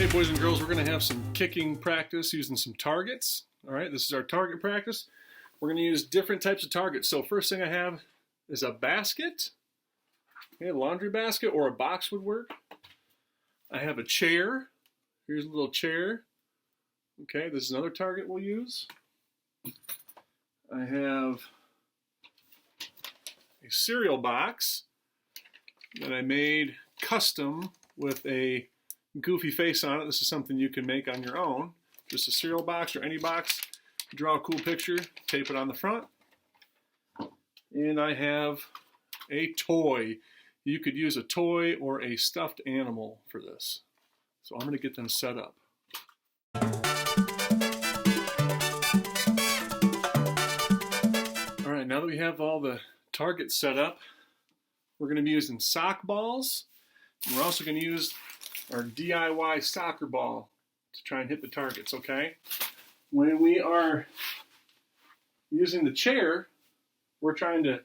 Okay, boys and girls, we're going to have some kicking practice using some targets. All right, this is our target practice. We're going to use different types of targets. So first thing I have is a basket. Okay, a laundry basket or a box would work. I have a chair. Here's a little chair. Okay, this is another target we'll use. I have a cereal box that I made custom with a goofy face on it. This is something you can make on your own. Just a cereal box or any box. Draw a cool picture, tape it on the front. And I have a toy. You could use a toy or a stuffed animal for this. So I'm going to get them set up. All right, now that we have all the targets set up, we're going to be using sock balls. And we're also going to use our DIY soccer ball to try and hit the targets, okay? When we are using the chair, we're trying to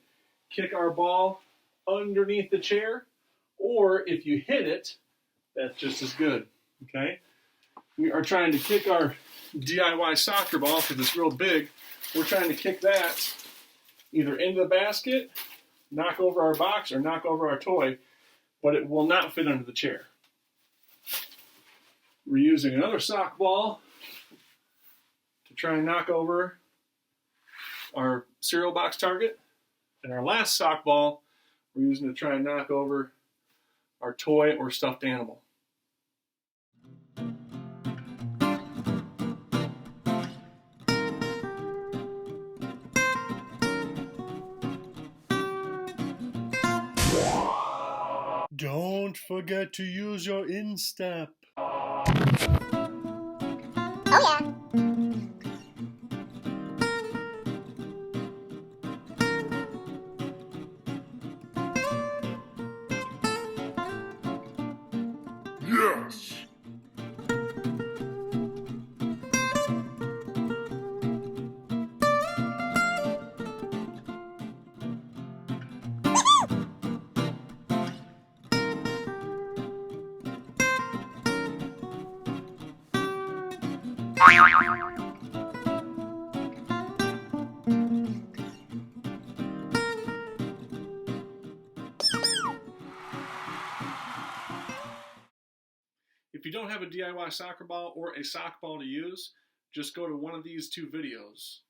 kick our ball underneath the chair, or if you hit it, that's just as good, okay? We are trying to kick our DIY soccer ball because it's real big. We're trying to kick that either into the basket, knock over our box, or knock over our toy, but it will not fit under the chair. We're using another sock ball to try and knock over our cereal box target. And our last sock ball, we're using to try and knock over our toy or stuffed animal. Don't forget to use your INSTEP. Oh yeah. Yes! If you don't have a DIY soccer ball or a sock ball to use, just go to one of these two videos.